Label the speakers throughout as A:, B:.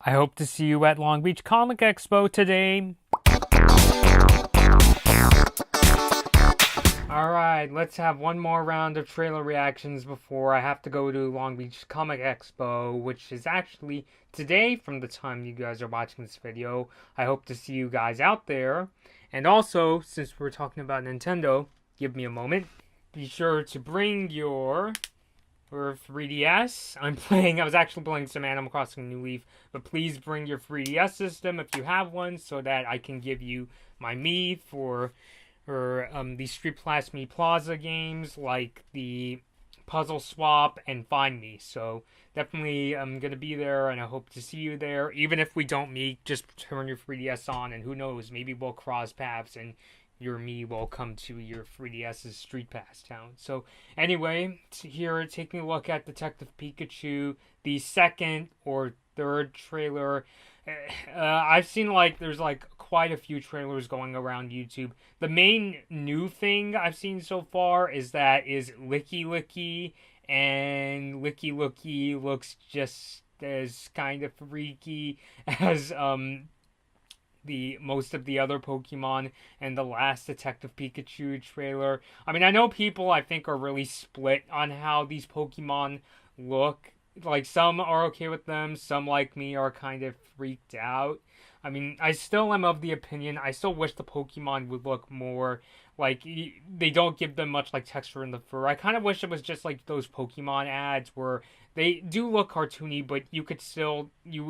A: I hope to see you at Long Beach Comic Expo today. Alright, let's have one more round of trailer reactions before I have to go to Long Beach Comic Expo, which is actually today from the time you guys are watching this video. I hope to see you guys out there. And also, since we're talking about Nintendo, give me a moment. Be sure to bring your 3DS. I was actually playing some Animal Crossing New Leaf, but please bring your 3DS system if you have one so that I can give you my Mii for the Street Pass Me Plaza games like the Puzzle Swap and Find Me. So definitely I'm going to be there and I hope to see you there. Even if we don't meet, just turn your 3DS on and who knows, maybe we'll cross paths and your Mii will come to your 3DS's Street Pass town. So anyway, here taking a look at Detective Pikachu, the second or third trailer. I've seen there's quite a few trailers going around YouTube. The main new thing I've seen so far is Lickitung, and Lickitung looks just as kind of freaky as the most of the other Pokemon and the last Detective Pikachu trailer. I mean, I know people I think are really split on how these Pokemon look. Like, some are okay with them, some like me are kind of freaked out. I mean, I still am of the opinion, I still wish the Pokemon would look more like, they don't give them much like texture in the fur. I kind of wish it was just like those Pokemon ads where they do look cartoony, but you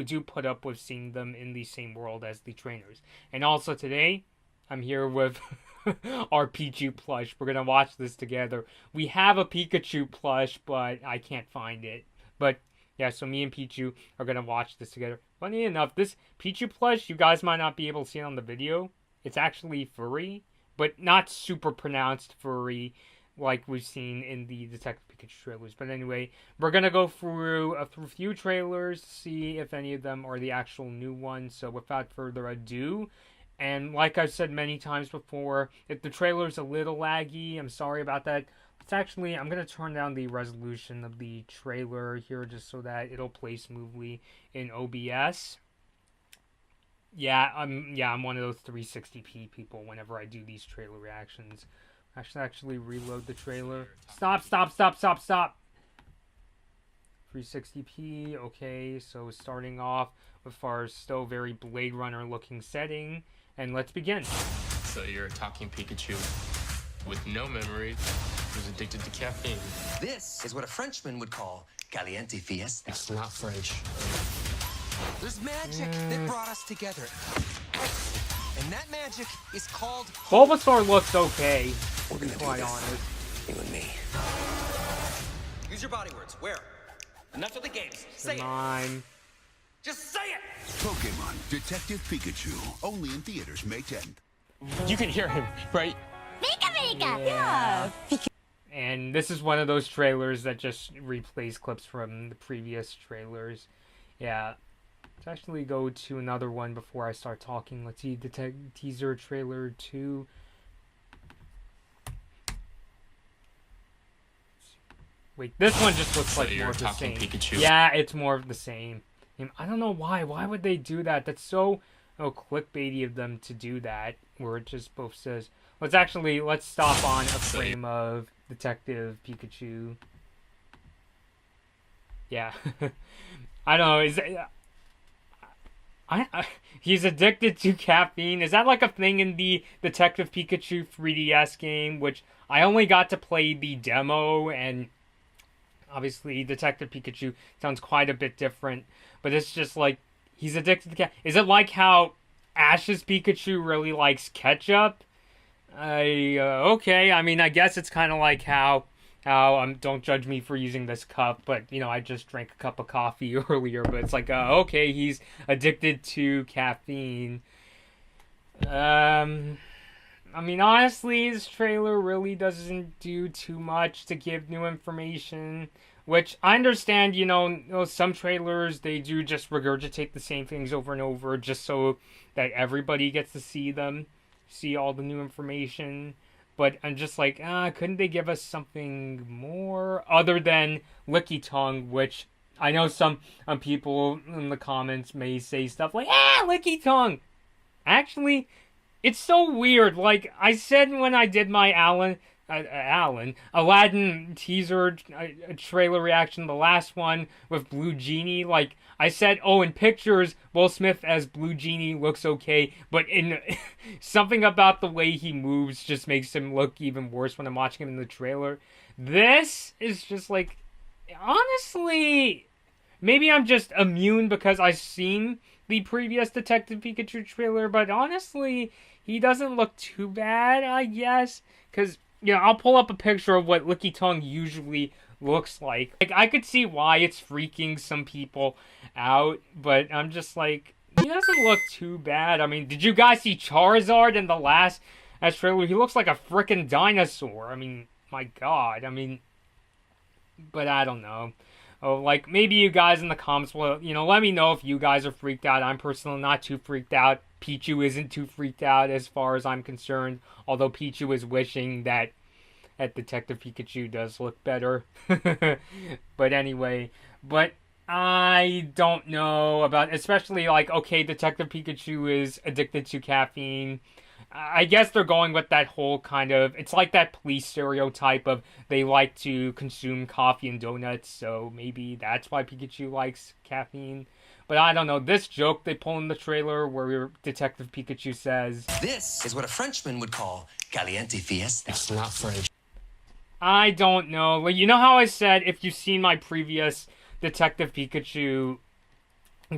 A: do put up with seeing them in the same world as the trainers. And also today, I'm here with our Pichu plush. We're gonna watch this together. We have a Pikachu plush, but I can't find it. But yeah, so me and Pichu are gonna watch this together. Funny enough, this Pichu plush, you guys might not be able to see it on the video. It's actually furry, but not super pronounced furry like we've seen in the Detective Pikachu trailers. But anyway, we're gonna go through a few trailers, see if any of them are the actual new ones. So without further ado, and like I've said many times before, if the trailer's a little laggy, I'm sorry about that. I'm going to turn down the resolution of the trailer here just so that it'll play smoothly in OBS. Yeah, I'm one of those 360p people whenever I do these trailer reactions. I should actually reload the trailer. Stop. 360p, okay, so starting off with our still very Blade Runner looking setting, and let's begin.
B: So you're a talking Pikachu with no memory, who's addicted to caffeine.
C: This is what a Frenchman would call caliente fiesta.
B: It's not French.
C: There's magic that brought us together. And that magic is called...
A: Bulbasaur looks okay, to be quite honest.
C: You and me. Use your body words. Where? Enough of the games. Say it. Just say it!
D: Pokémon Detective Pikachu. Only in theaters May 10th.
B: You can hear him, right?
A: Yeah. And this is one of those trailers that just replays clips from the previous trailers. Yeah. Let's actually go to another one before I start talking. Let's see, teaser trailer 2. Wait, this one just looks like more of the same.
B: Pikachu.
A: Yeah, it's more of the same. I don't know why. Why would they do that? That's so clickbaity of them to do that, where it just both says... Let's stop on a frame of Detective Pikachu. Yeah. I don't know, he's addicted to caffeine. Is that like a thing in the Detective Pikachu 3DS game, which I only got to play the demo, and obviously Detective Pikachu sounds quite a bit different, but it's just like, he's addicted to caffeine. Is it like how Ash's Pikachu really likes ketchup? Okay, I mean, I guess it's kind of like how don't judge me for using this cup, but, I just drank a cup of coffee earlier, but it's like, okay, he's addicted to caffeine. I mean, honestly, this trailer really doesn't do too much to give new information, which I understand, some trailers, they do just regurgitate the same things over and over just so that everybody gets to see them. See all the new information, but I'm just like, couldn't they give us something more other than Lickitung, which I know some people in the comments may say stuff like, Lickitung! Actually, it's so weird. Like I said when I did my Aladdin teaser trailer reaction, the last one with Blue Genie, like I said, oh, in pictures, Will Smith as Blue Genie looks okay, but in something about the way he moves just makes him look even worse when I'm watching him in the trailer. This is just like, honestly, maybe I'm just immune because I've seen the previous Detective Pikachu trailer, but honestly, he doesn't look too bad, I guess, because, I'll pull up a picture of what Lickitung usually looks like. Like, I could see why it's freaking some people out, but I'm just like, he doesn't look too bad. I mean, did you guys see Charizard in the last trailer? He looks like a freaking dinosaur. I mean, my god, but I don't know. Oh, like, maybe you guys in the comments will, let me know if you guys are freaked out. I'm personally not too freaked out. Pichu isn't too freaked out as far as I'm concerned. Although Pichu is wishing that Detective Pikachu does look better. But anyway, I don't know about, especially like, okay, Detective Pikachu is addicted to caffeine. I guess they're going with that whole kind of, it's like that police stereotype of they like to consume coffee and donuts, so maybe that's why Pikachu likes caffeine. But I don't know, this joke they pull in the trailer where Detective Pikachu says,
C: "This is what a Frenchman would call caliente fiesta."
B: It's not French.
A: I don't know. Like, you know how I said if you've seen my previous Detective Pikachu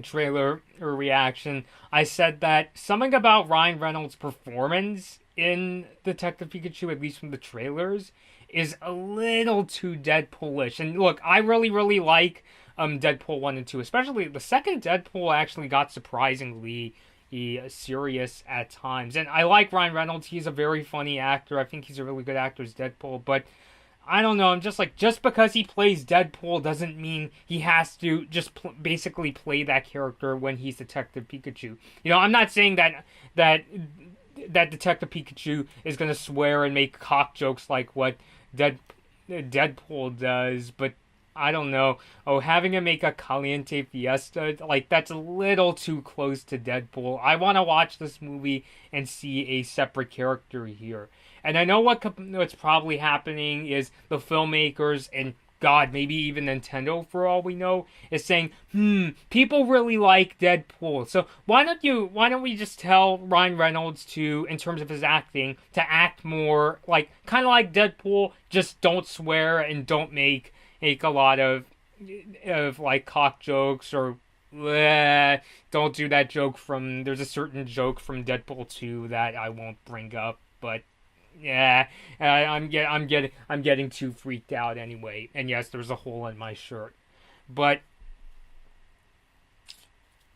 A: trailer or reaction, I said that something about Ryan Reynolds' performance in Detective Pikachu, at least from the trailers, is a little too Deadpoolish. And look, I really, really like Deadpool 1 and 2. Especially the second Deadpool actually got surprisingly serious at times. And I like Ryan Reynolds. He's a very funny actor. I think he's a really good actor as Deadpool. But I don't know, I'm just like, just because he plays Deadpool doesn't mean he has to just basically play that character when he's Detective Pikachu. I'm not saying that Detective Pikachu is going to swear and make cock jokes like what Deadpool does, but I don't know. Oh, having him make a Caliente Fiesta, like, that's a little too close to Deadpool. I want to watch this movie and see a separate character here. And I know what's probably happening is the filmmakers and God, maybe even Nintendo for all we know, is saying, people really like Deadpool. So why don't we just tell Ryan Reynolds to, in terms of his acting, to act more like, kind of like Deadpool, just don't swear and don't make a lot of like cock jokes or don't do that joke from, there's a certain joke from Deadpool 2 that I won't bring up, but yeah, I'm getting too freaked out anyway. And yes, there's a hole in my shirt. But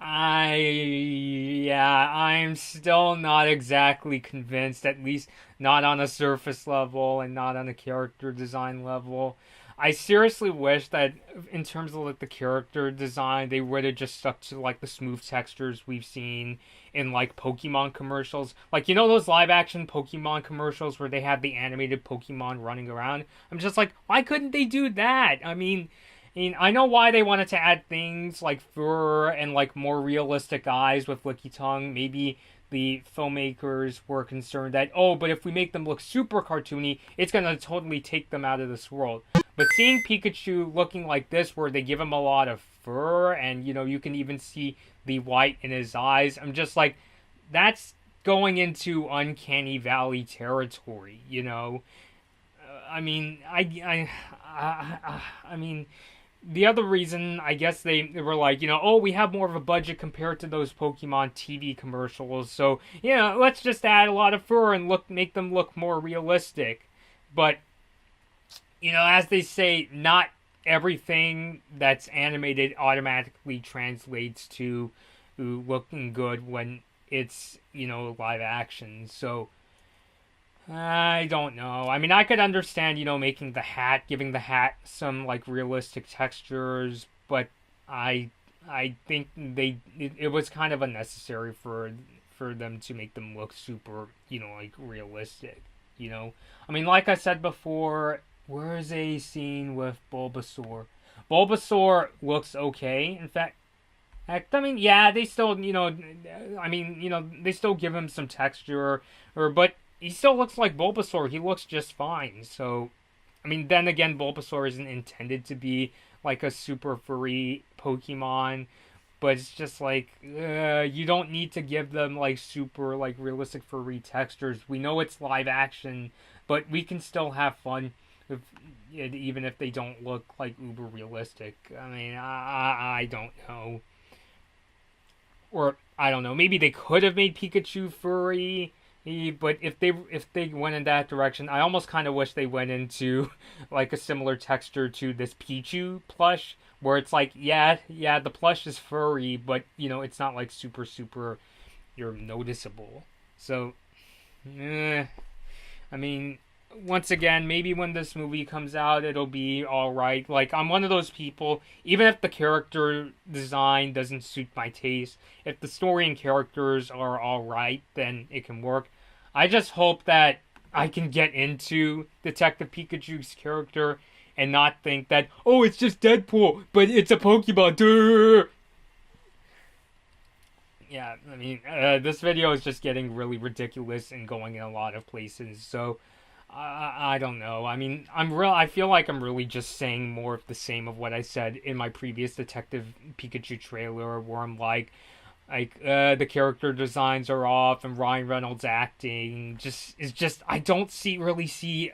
A: I'm still not exactly convinced, at least not on a surface level and not on a character design level. I seriously wish that in terms of like the character design, they would have just stuck to like the smooth textures we've seen in like Pokemon commercials. Like, those live action Pokemon commercials where they have the animated Pokemon running around? I'm just like, why couldn't they do that? I mean, I know why they wanted to add things like fur and like more realistic eyes with Lickitung. Maybe the filmmakers were concerned that, but if we make them look super cartoony, it's going to totally take them out of this world. But seeing Pikachu looking like this, where they give him a lot of fur, and, you can even see the white in his eyes, I'm just like, that's going into Uncanny Valley territory, I mean, I mean, the other reason, I guess they were like, we have more of a budget compared to those Pokemon TV commercials, so, let's just add a lot of fur and make them look more realistic. But, as they say, not everything that's animated automatically translates to looking good when it's, live action. So, I don't know. I mean, I could understand, making giving the hat some, like, realistic textures, but I think it was kind of unnecessary for them to make them look super, like, realistic, I mean, like I said before, where's a scene with Bulbasaur? Bulbasaur looks okay. In fact, I mean, yeah, they still, they still give him some texture, but he still looks like Bulbasaur. He looks just fine. So, I mean, then again, Bulbasaur isn't intended to be like a super furry Pokemon, but it's just like you don't need to give them like super like realistic furry textures. We know it's live action, but we can still have fun if, even if they don't look like uber realistic. I mean, I don't know. Or I don't know, maybe they could have made Pikachu furry, but if they went in that direction, I almost kind of wish they went into like a similar texture to this Pichu plush, where it's like, yeah, the plush is furry, but it's not like super you're noticeable. So, I mean, once again, maybe when this movie comes out, it'll be alright. Like, I'm one of those people, even if the character design doesn't suit my taste, if the story and characters are alright, then it can work. I just hope that I can get into Detective Pikachu's character and not think that, oh, it's just Deadpool, but it's a Pokemon. Duh! Yeah, I mean, this video is just getting really ridiculous and going in a lot of places, so I don't know. I mean, I feel like I'm really just saying more of the same of what I said in my previous Detective Pikachu trailer, where I'm like the character designs are off and Ryan Reynolds acting is I don't really see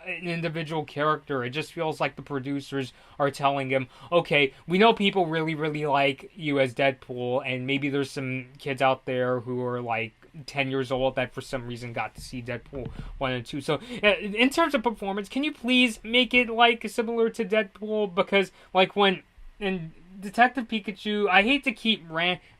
A: an individual character. It just feels like the producers are telling him, okay, we know people really like you as Deadpool, and maybe there's some kids out there who are like 10 years old that for some reason got to see Deadpool 1 and 2. So, in terms of performance, can you please make it like similar to Deadpool? Because like when in Detective Pikachu, I hate to keep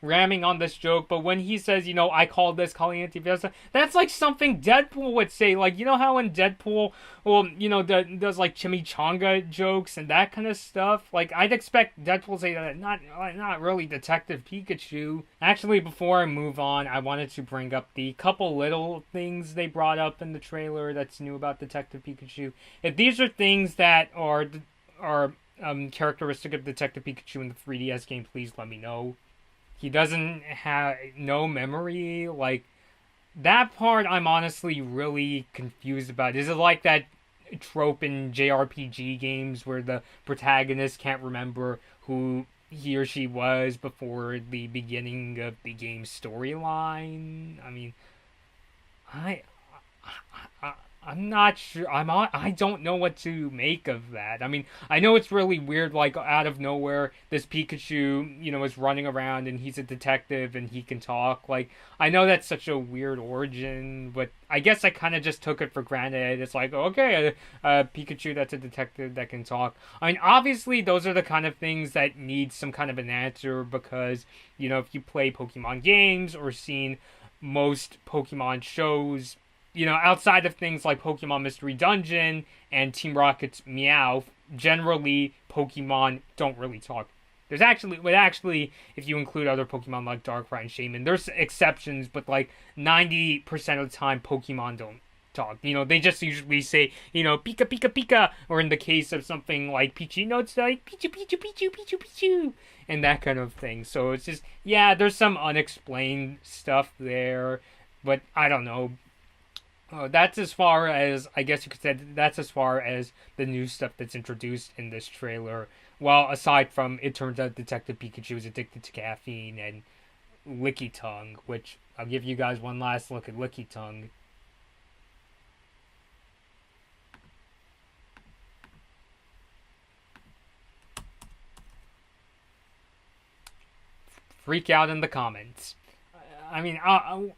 A: ramming on this joke, but when he says, I call this Caliente Fiesta, that's like something Deadpool would say. Like, how in Deadpool, well, does like chimichanga jokes and that kind of stuff? Like, I'd expect Deadpool to say that, not really Detective Pikachu. Actually, before I move on, I wanted to bring up the couple little things they brought up in the trailer that's new about Detective Pikachu. If these are things that are characteristic of Detective Pikachu in the 3DS game, please let me know. He doesn't have no memory. Like, that part I'm honestly really confused about. Is it like that trope in JRPG games where the protagonist can't remember who he or she was before the beginning of the game's storyline? I mean, I'm not sure. I don't know what to make of that. I mean, I know it's really weird, like, out of nowhere, this Pikachu, is running around and he's a detective and he can talk. Like, I know that's such a weird origin, but I guess I kind of just took it for granted. It's like, okay, Pikachu that's a detective that can talk. I mean, obviously, those are the kind of things that need some kind of an answer because, if you play Pokemon games or seen most Pokemon shows, outside of things like Pokemon Mystery Dungeon and Team Rocket's Meowth, generally Pokemon don't really talk. There's actually, if you include other Pokemon like Darkrai and Shaman, there's exceptions, but like 90% of the time, Pokemon don't talk. They just usually say, Pika, Pika, Pika, or in the case of something like Pichu, it's like Pichu, Pichu, Pichu, Pichu, Pichu, and that kind of thing. So it's just, yeah, there's some unexplained stuff there, but I don't know. That's as far as, I guess you could say, that's as far as the new stuff that's introduced in this trailer. Well, aside from, it turns out Detective Pikachu is addicted to caffeine and Lickitung, which I'll give you guys one last look at Lickitung. Freak out in the comments. I mean,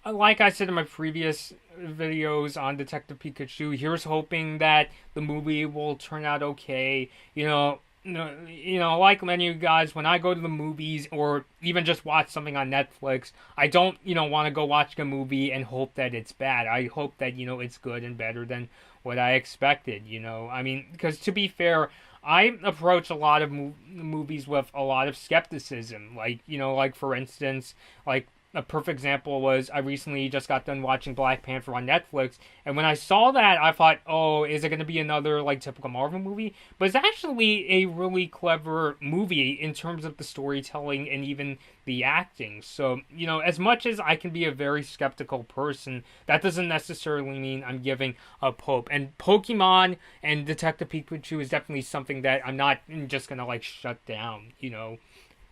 A: like I said in my previous videos on Detective Pikachu, here's hoping that the movie will turn out okay. Like many of you guys, when I go to the movies or even just watch something on Netflix, I don't, want to go watch a movie and hope that it's bad. I hope that, it's good and better than what I expected, I mean, because to be fair, I approach a lot of movies with a lot of skepticism. Like, like for instance, like, a perfect example was I recently just got done watching Black Panther on Netflix, and when I saw that, I thought, oh, is it going to be another like typical Marvel movie? But it's actually a really clever movie in terms of the storytelling and even the acting. So, you know, as much as I can be a very skeptical person, that doesn't necessarily mean I'm giving up hope. And Pokemon and Detective Pikachu is definitely something that I'm not just going to like shut down, you know.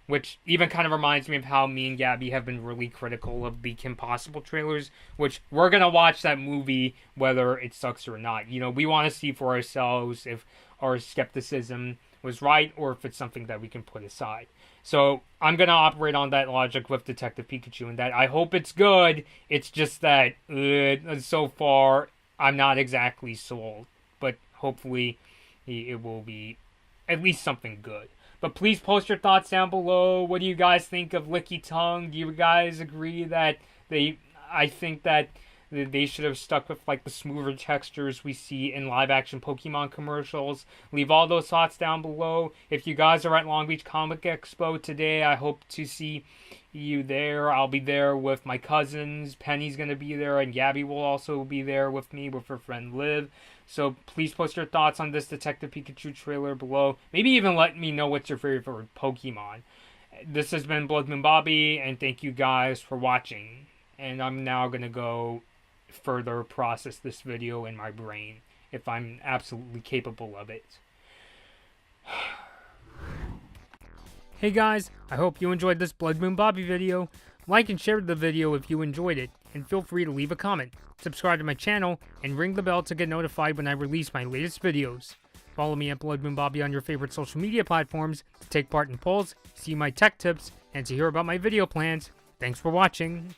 A: Which even kind of reminds me of how me and Gabby have been really critical of the Kim Possible trailers, which we're going to watch that movie whether it sucks or not. You know, we want to see for ourselves if our skepticism was right or if it's something that we can put aside. So I'm going to operate on that logic with Detective Pikachu and that I hope it's good. It's just that so far I'm not exactly sold. But hopefully it will be at least something good. But please post your thoughts down below. What do you guys think of Lickitung? Do you guys agree that I think that they should have stuck with like the smoother textures we see in live action Pokemon commercials? Leave all those thoughts down below. If you guys are at Long Beach Comic Expo today, I hope to see you there. I'll be there with my cousins. Penny's going to be there, and Gabby will also be there with me with her friend Liv. So please post your thoughts on this Detective Pikachu trailer below. Maybe even let me know what's your favorite Pokemon. This has been Blood Moon Bobby, and thank you guys for watching. And I'm now going to go further process this video in my brain, if I'm absolutely capable of it. Hey guys, I hope you enjoyed this Blood Moon Bobby video. Like and share the video if you enjoyed it, and feel free to leave a comment, subscribe to my channel, and ring the bell to get notified when I release my latest videos. Follow me at Blood Moon Bobby on your favorite social media platforms to take part in polls, see my tech tips, and to hear about my video plans. Thanks for watching.